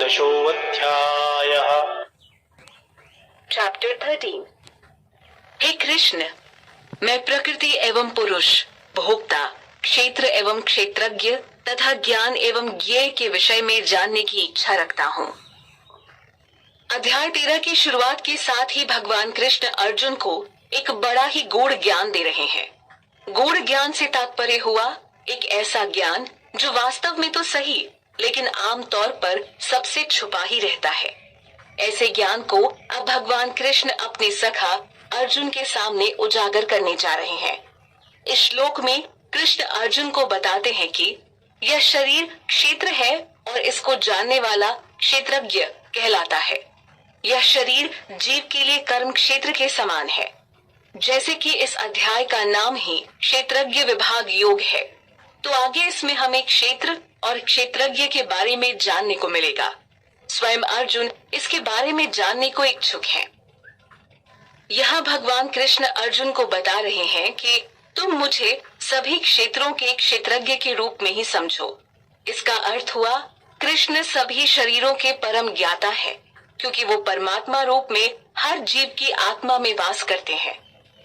एकादशोऽध्यायः। Chapter 13। हे कृष्ण, मैं प्रकृति एवं पुरुष, भोक्ता, क्षेत्र एवं क्षेत्रज्ञ तथा ज्ञान एवं ज्ञेय के विषय में जानने की इच्छा रखता हूँ। अध्याय 13 की शुरुआत के साथ ही भगवान कृष्ण अर्जुन को एक बड़ा ही गूढ़ ज्ञान दे रहे हैं। गूढ़ ज्ञान से तात्पर्य हुआ एक ऐसा ज्ञान जो वास्तव में तो सही, लेकिन आमतौर पर सबसे छुपा ही रहता है। ऐसे ज्ञान को अब भगवान कृष्ण अपने सखा अर्जुन के सामने उजागर करने जा रहे हैं। इस श्लोक में कृष्ण अर्जुन को बताते हैं कि यह शरीर क्षेत्र है और इसको जानने वाला क्षेत्रज्ञ कहलाता है। यह शरीर जीव के लिए कर्म क्षेत्र के समान है। जैसे कि इस अध्याय का नाम ही क्षेत्रज्ञ विभाग योग है, तो आगे इसमें हमें क्षेत्र और क्षेत्रज्ञ के बारे में जानने को मिलेगा। स्वयं अर्जुन इसके बारे में जानने को इच्छुक हैं। यहाँ भगवान कृष्ण अर्जुन को बता रहे हैं कि तुम मुझे सभी क्षेत्रों के क्षेत्रज्ञ के रूप में ही समझो। इसका अर्थ हुआ कृष्ण सभी शरीरों के परम ज्ञाता है, क्योंकि वो परमात्मा रूप में हर जीव की आत्मा में वास करते हैं,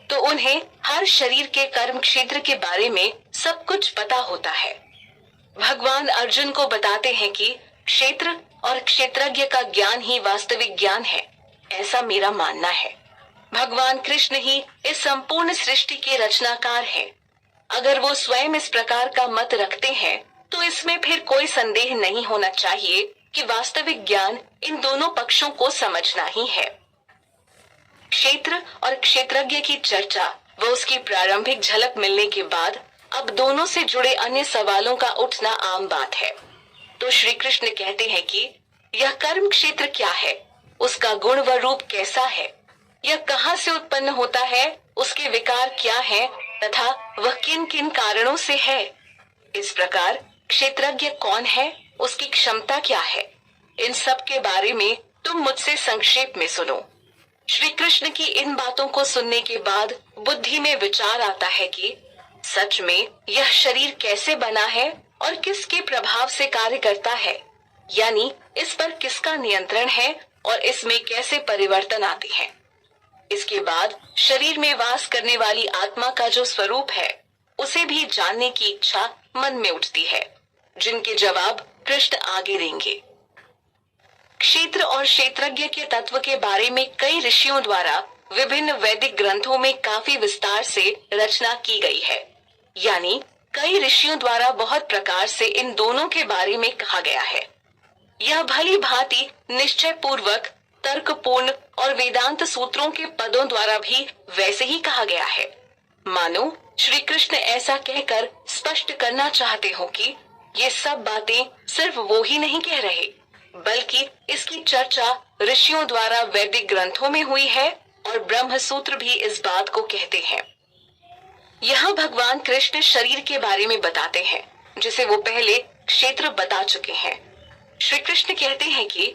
तो उन्हें हर शरीर के कर्म क्षेत्र के बारे में सब कुछ पता होता है। भगवान अर्जुन को बताते हैं कि क्षेत्र और क्षेत्रज्ञ का ज्ञान ही वास्तविक ज्ञान है, ऐसा मेरा मानना है। भगवान कृष्ण ही इस संपूर्ण सृष्टि के रचनाकार हैं। अगर वो स्वयं इस प्रकार का मत रखते हैं, तो इसमें फिर कोई संदेह नहीं होना चाहिए कि वास्तविक ज्ञान इन दोनों पक्षों को समझना ही है। क्षेत्र और क्षेत्रज्ञ की चर्चा व उसकी प्रारंभिक झलक मिलने के बाद अब दोनों से जुड़े अन्य सवालों का उठना आम बात है। तो श्री कृष्ण कहते हैं कि यह कर्म क्षेत्र क्या है, उसका गुण व रूप कैसा है, यह कहाँ से उत्पन्न होता है, उसके विकार क्या हैं तथा वह किन किन कारणों से है। इस प्रकार क्षेत्रज्ञ कौन है, उसकी क्षमता क्या है, इन सब के बारे में तुम मुझसे संक्षेप में सुनो। श्री कृष्ण की इन बातों को सुनने के बाद बुद्धि में विचार आता है कि सच में यह शरीर कैसे बना है और किसके प्रभाव से कार्य करता है, यानी इस पर किसका नियंत्रण है और इसमें कैसे परिवर्तन आते हैं। इसके बाद शरीर में वास करने वाली आत्मा का जो स्वरूप है, उसे भी जानने की इच्छा मन में उठती है, जिनके जवाब कृष्ण आगे देंगे। क्षेत्र और क्षेत्रज्ञ के तत्व के बारे में कई ऋषियों द्वारा विभिन्न वैदिक ग्रंथों में काफी विस्तार से रचना की गई है, यानी कई ऋषियों द्वारा बहुत प्रकार से इन दोनों के बारे में कहा गया है। यह भली भांति निश्चय पूर्वक तर्कपूर्ण और वेदांत सूत्रों के पदों द्वारा भी वैसे ही कहा गया है। मानो श्री कृष्ण ऐसा कहकर स्पष्ट करना चाहते हो कि ये सब बातें सिर्फ वो ही नहीं कह रहे, बल्कि इसकी चर्चा ऋषियों द्वारा वैदिक ग्रंथों में हुई है और ब्रह्म सूत्र भी इस बात को कहते हैं। यहाँ भगवान कृष्ण शरीर के बारे में बताते हैं, जिसे वो पहले क्षेत्र बता चुके हैं। श्री कृष्ण कहते हैं कि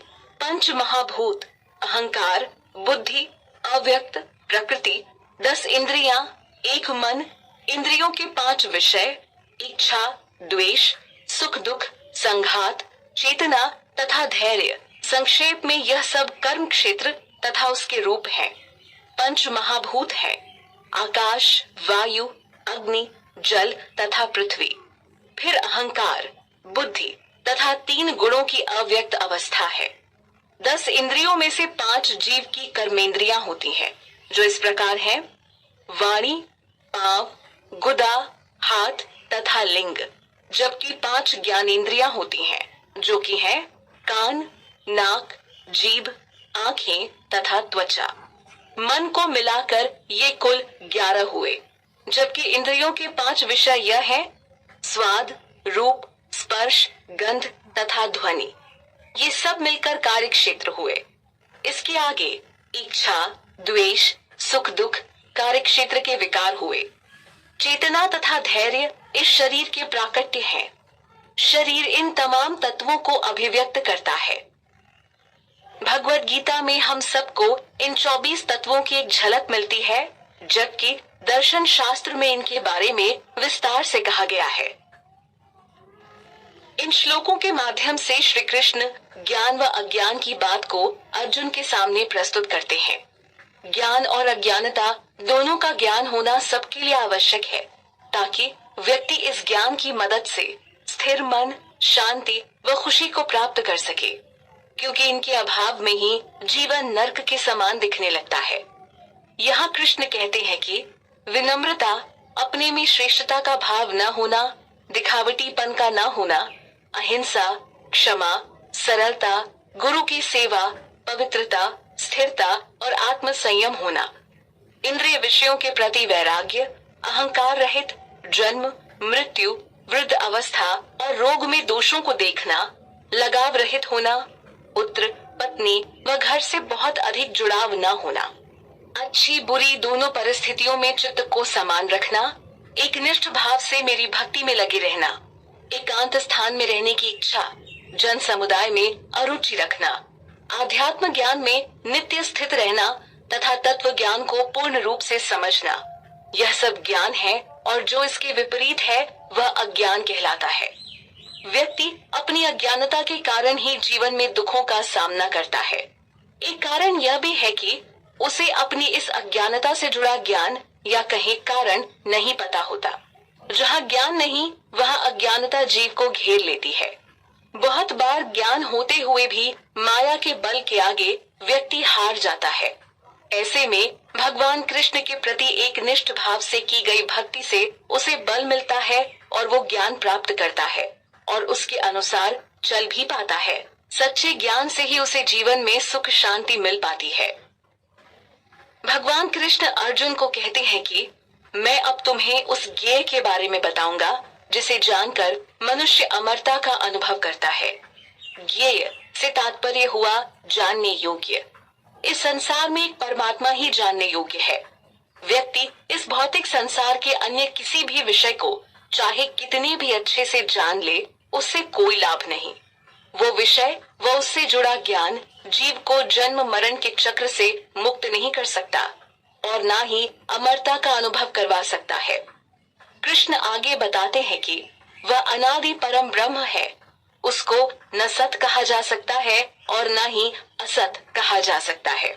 पंच महाभूत, अहंकार, बुद्धि, अव्यक्त, प्रकृति, 10 इंद्रियां, एक मन, इंद्रियों के 5 विषय, इच्छा, द्वेष, सुख दुख, संघात, चेतना तथा धैर्य, संक्षेप में यह सब कर्म क्षेत्र तथा उसके रूप हैं। पंच महाभूत है आकाश, वायु, अग्नि, जल तथा पृथ्वी। फिर अहंकार, बुद्धि तथा 3 गुणों की अव्यक्त अवस्था है। 10 इंद्रियों में से 5 जीव की कर्मेंद्रियां होती हैं, जो इस प्रकार हैं: वाणी, पांव, गुदा, हाथ तथा लिंग। जबकि 5 ज्ञानेंद्रियां होती हैं, जो कि हैं कान, नाक, जीभ, आंखें तथा त्वचा। मन को मिलाकर ये कुल 11 हुए। जबकि इंद्रियों के 5 विषय यह है: स्वाद, रूप, स्पर्श, गंध तथा ध्वनि। ये सब मिलकर कार्य क्षेत्र हुए। इसके आगे इच्छा, द्वेष, सुख दुख कार्य क्षेत्र के विकार हुए। चेतना तथा धैर्य इस शरीर के प्राकट्य हैं। शरीर इन तमाम तत्वों को अभिव्यक्त करता है। भगवत गीता में हम सबको इन 24 तत्वों की एक झलक मिलती है, जबकि दर्शन शास्त्र में इनके बारे में विस्तार से कहा गया है। इन श्लोकों के माध्यम से श्री कृष्ण ज्ञान व अज्ञान की बात को अर्जुन के सामने प्रस्तुत करते हैं। ज्ञान और अज्ञानता दोनों का ज्ञान होना सबके लिए आवश्यक है, ताकि व्यक्ति इस ज्ञान की मदद से स्थिर मन, शांति व खुशी को प्राप्त कर सके, क्योंकि इनके अभाव में ही जीवन नर्क के समान दिखने लगता है। यहाँ कृष्ण कहते हैं कि विनम्रता, अपने में श्रेष्ठता का भाव न होना, दिखावटीपन का न होना, अहिंसा, क्षमा, सरलता, गुरु की सेवा, पवित्रता, स्थिरता और आत्म संयम होना, इंद्रिय विषयों के प्रति वैराग्य, अहंकार रहित, जन्म, मृत्यु, वृद्ध अवस्था और रोग में दोषों को देखना, लगाव रहित होना, पुत्र, पत्नी व घर से बहुत अधिक जुड़ाव न होना, अच्छी बुरी दोनों परिस्थितियों में चित्त को समान रखना, एक निष्ठ भाव से मेरी भक्ति में लगे रहना, एकांत स्थान में रहने की इच्छा, जन समुदाय में अरुचि रखना, आध्यात्म ज्ञान में नित्य स्थित रहना तथा तत्व ज्ञान को पूर्ण रूप से समझना, यह सब ज्ञान है और जो इसके विपरीत है वह अज्ञान कहलाता है। व्यक्ति अपनी अज्ञानता के कारण ही जीवन में दुखों का सामना करता है। एक कारण यह भी है कि उसे अपनी इस अज्ञानता से जुड़ा ज्ञान या कहे कारण नहीं पता होता। जहाँ ज्ञान नहीं वहाँ अज्ञानता जीव को घेर लेती है। बहुत बार ज्ञान होते हुए भी माया के बल के आगे व्यक्ति हार जाता है। ऐसे में भगवान कृष्ण के प्रति एक निष्ठ भाव से की गई भक्ति से उसे बल मिलता है और वो ज्ञान प्राप्त करता है और उसके अनुसार चल भी पाता है। सच्चे ज्ञान से ही उसे जीवन में सुख शांति मिल पाती है। भगवान कृष्ण अर्जुन को कहते हैं कि मैं अब तुम्हें उस ज्ञेय के बारे में बताऊंगा जिसे जानकर मनुष्य अमरता का अनुभव करता है। ज्ञेय से तात्पर्य हुआ जानने योग्य। इस संसार में एक परमात्मा ही जानने योग्य है। व्यक्ति इस भौतिक संसार के अन्य किसी भी विषय को चाहे कितने भी अच्छे से जान ले, उससे कोई लाभ नहीं। वो विषय व उससे जुड़ा ज्ञान जीव को जन्म मरण के चक्र से मुक्त नहीं कर सकता और ना ही अमरता का अनुभव करवा सकता है। कृष्ण आगे बताते हैं कि वह अनादि परम ब्रह्म है। उसको न सत कहा जा सकता है और न ही असत कहा जा सकता है।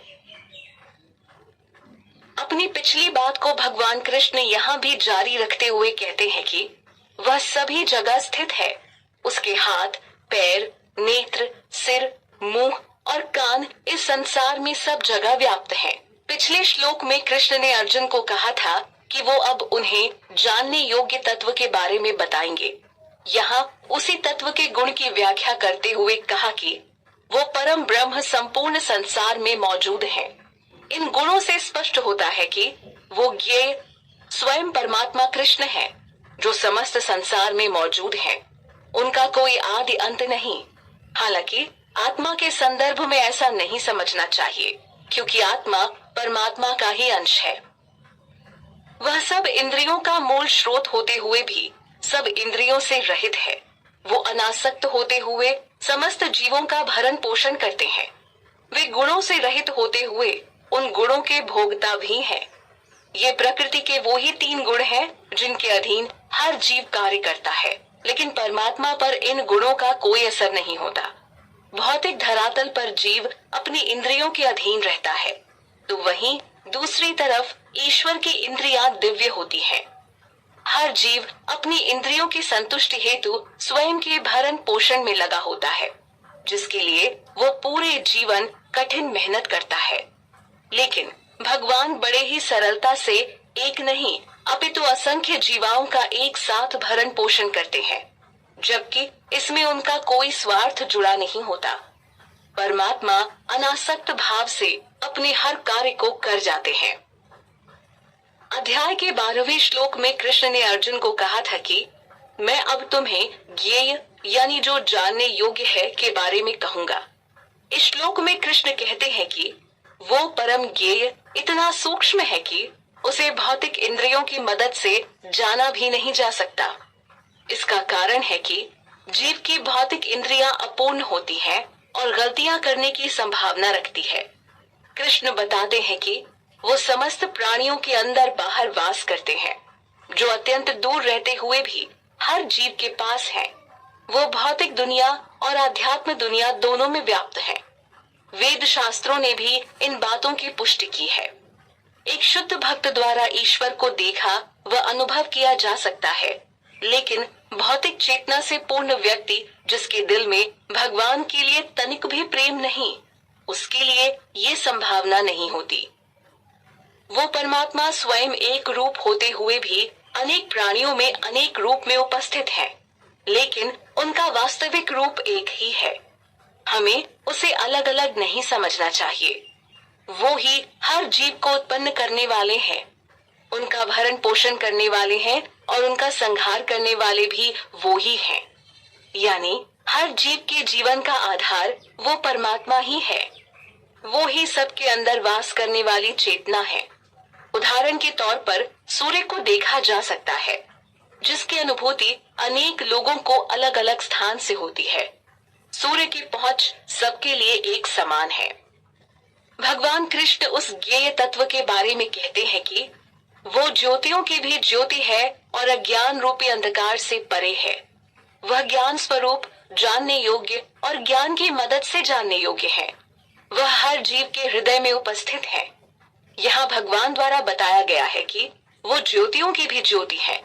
अपनी पिछली बात को भगवान कृष्ण यहाँ भी जारी रखते हुए कहते हैं कि वह सभी जगह स्थित है। उसके हाथ, पैर, नेत्र, सिर, मुंह और कान इस संसार में सब जगह व्याप्त हैं। पिछले श्लोक में कृष्ण ने अर्जुन को कहा था कि वो अब उन्हें जानने योग्य तत्व के बारे में बताएंगे। यहाँ उसी तत्व के गुण की व्याख्या करते हुए कहा कि वो परम ब्रह्म संपूर्ण संसार में मौजूद है। इन गुणों से स्पष्ट होता है कि वो ज्ञेय स्वयं परमात्मा कृष्ण है, जो समस्त संसार में मौजूद है। उनका कोई आदि अंत नहीं। हालांकि आत्मा के संदर्भ में ऐसा नहीं समझना चाहिए, क्योंकि आत्मा परमात्मा का ही अंश है। वह सब इंद्रियों का मूल स्रोत होते हुए भी सब इंद्रियों से रहित है। वो अनासक्त होते हुए समस्त जीवों का भरण पोषण करते हैं। वे गुणों से रहित होते हुए उन गुणों के भोगता भी हैं। ये प्रकृति के वो ही 3 गुण हैं जिनके अधीन हर जीव कार्य करता है, लेकिन परमात्मा पर इन गुणों का कोई असर नहीं होता। भौतिक धरातल पर जीव अपनी इंद्रियों के अधीन रहता है, तो वहीं दूसरी तरफ ईश्वर की इंद्रियां दिव्य होती हैं। हर जीव अपनी इंद्रियों की संतुष्टि हेतु स्वयं के भरण पोषण में लगा होता है, जिसके लिए वो पूरे जीवन कठिन मेहनत करता है। लेकिन भगवान बड़े ही सरलता से एक नहीं अपितु असंख्य जीवाओं का एक साथ भरण पोषण करते हैं, जबकि इसमें उनका कोई स्वार्थ जुड़ा नहीं होता। परमात्मा अनासक्त भाव से अपने हर कार्य को कर जाते हैं। अध्याय के 12वें श्लोक में कृष्ण ने अर्जुन को कहा था कि मैं अब तुम्हें ज्ञेय यानी जो जानने योग्य है के बारे में कहूंगा। इस श्लोक में कृष्ण कहते हैं कि वो परम ज्ञेय इतना सूक्ष्म है कि उसे भौतिक इंद्रियों की मदद से जाना भी नहीं जा सकता। इसका कारण है कि जीव की भौतिक इंद्रियां अपूर्ण होती हैं और गलतियां करने की संभावना रखती है। कृष्ण बताते हैं कि वो समस्त प्राणियों के अंदर बाहर वास करते हैं, जो अत्यंत दूर रहते हुए भी हर जीव के पास हैं। वो भौतिक दुनिया और आध्यात्म दुनिया दोनों में व्याप्त है। वेद शास्त्रों ने भी इन बातों की पुष्टि की है। एक शुद्ध भक्त द्वारा ईश्वर को देखा व अनुभव किया जा सकता है, लेकिन भौतिक चेतना से पूर्ण व्यक्ति जिसके दिल में भगवान के लिए तनिक भी प्रेम नहीं, उसके लिए ये संभावना नहीं होती। वो परमात्मा स्वयं एक रूप होते हुए भी अनेक प्राणियों में अनेक रूप में उपस्थित है, लेकिन उनका वास्तविक रूप एक ही है। हमें उसे अलग अलग नहीं समझना चाहिए। वो ही हर जीव को उत्पन्न करने वाले हैं, उनका भरण पोषण करने वाले हैं और उनका संहार करने वाले भी वो ही हैं। यानी हर जीव के जीवन का आधार वो परमात्मा ही है। वो ही सबके अंदर वास करने वाली चेतना है। उदाहरण के तौर पर सूर्य को देखा जा सकता है, जिसकी अनुभूति अनेक लोगों को अलग अलग स्थान से होती है। सूर्य की पहुंच सबके लिए एक समान है। भगवान कृष्ण उस ज्ञेय तत्व के बारे में कहते हैं कि वो ज्योतियों की भी ज्योति है और अज्ञान रूपी अंधकार से परे है। वह ज्ञान स्वरूप, जानने योग्य और ज्ञान की मदद से जानने योग्य है। वह हर जीव के हृदय में उपस्थित है। यहाँ भगवान द्वारा बताया गया है कि वो ज्योतियों की भी ज्योति है।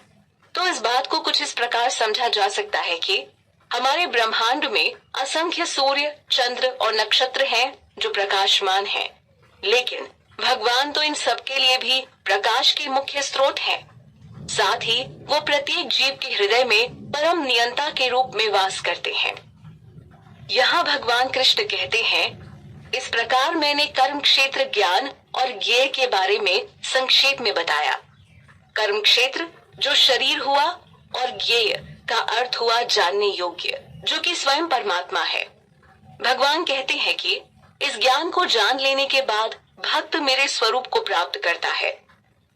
तो इस बात को कुछ इस प्रकार समझा जा सकता है कि हमारे ब्रह्मांड में असंख्य सूर्य, चंद्र और नक्षत्र हैं जो प्रकाशमान हैं, लेकिन भगवान तो इन सब के लिए भी प्रकाश के मुख्य स्रोत हैं। साथ ही वो प्रत्येक जीव के हृदय में परम नियंता के रूप में वास करते हैं। यहाँ भगवान कृष्ण कहते हैं, इस प्रकार मैंने कर्म क्षेत्र, ज्ञान और ज्ञेय के बारे में संक्षेप में बताया। कर्म क्षेत्र जो शरीर हुआ और ज्ञेय का अर्थ हुआ जानने योग्य, जो कि स्वयं परमात्मा है। भगवान कहते हैं कि इस ज्ञान को जान लेने के बाद भक्त मेरे स्वरूप को प्राप्त करता है।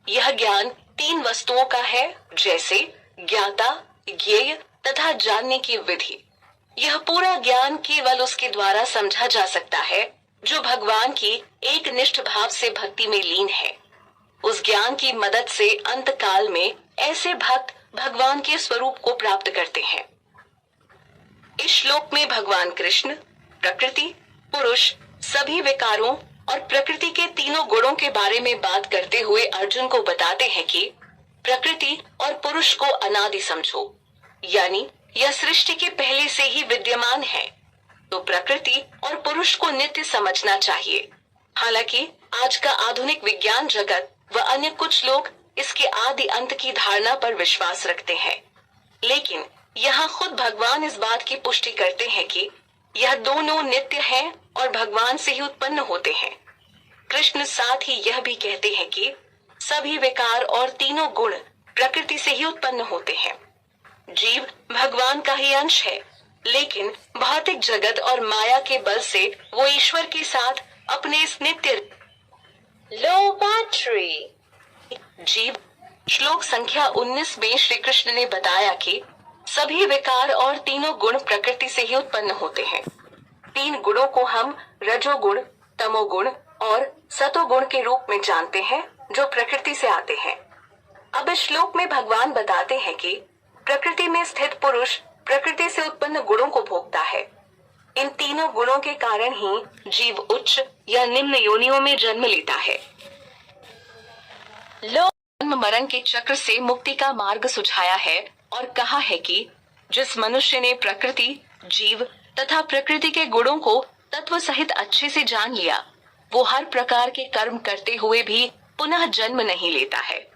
यह ज्ञान 3 वस्तुओं का है, जैसे ज्ञाता, ज्ञेय तथा जानने की विधि। यह पूरा ज्ञान केवल उसके द्वारा समझा जा सकता है जो भगवान की एक निष्ठ भाव से भक्ति में लीन है। उस ज्ञान की मदद से अंत काल में ऐसे भक्त भगवान के स्वरूप को प्राप्त करते हैं। इस श्लोक में भगवान कृष्ण प्रकृति, पुरुष, सभी विकारों और प्रकृति के तीनों गुणों के बारे में बात करते हुए अर्जुन को बताते हैं कि प्रकृति और पुरुष को अनादि समझो, यानी यह सृष्टि के पहले से ही विद्यमान है। तो प्रकृति और पुरुष को नित्य समझना चाहिए। हालांकि आज का आधुनिक विज्ञान जगत व अन्य कुछ लोग इसके आदि अंत की धारणा पर विश्वास रखते हैं, लेकिन यहाँ खुद भगवान इस बात की पुष्टि करते हैं कि यह दोनों नित्य हैं और भगवान से ही उत्पन्न होते हैं। कृष्ण साथ ही यह भी कहते हैं कि सभी विकार और तीनों गुण प्रकृति से ही उत्पन्न होते हैं। जीव भगवान का ही अंश है, लेकिन भौतिक जगत और माया के बल से वो ईश्वर के साथ अपने इस नित्य लो बैटरी जीव। श्लोक संख्या 19 में श्री कृष्ण ने बताया कि सभी विकार और तीनों गुण प्रकृति से ही उत्पन्न होते हैं। 3 गुणों को हम रजोगुण, तमोगुण और सतोगुण के रूप में जानते हैं, जो प्रकृति से आते हैं। अब इस श्लोक में भगवान बताते हैं कि प्रकृति में स्थित पुरुष प्रकृति से उत्पन्न गुणों को भोगता है। इन तीनों गुणों के कारण ही जीव उच्च या निम्न योनियों में जन्म लेता है। जन्म मरण के चक्र से मुक्ति का मार्ग सुझाया है और कहा है कि जिस मनुष्य ने प्रकृति, जीव तथा प्रकृति के गुणों को तत्व सहित अच्छे से जान लिया, वो हर प्रकार के कर्म करते हुए भी पुनः जन्म नहीं लेता है।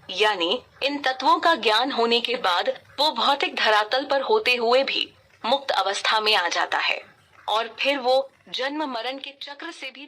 यानी इन तत्वों का ज्ञान होने के बाद वो भौतिक धरातल पर होते हुए भी मुक्त अवस्था में आ जाता है और फिर वो जन्म मरण के चक्र से भी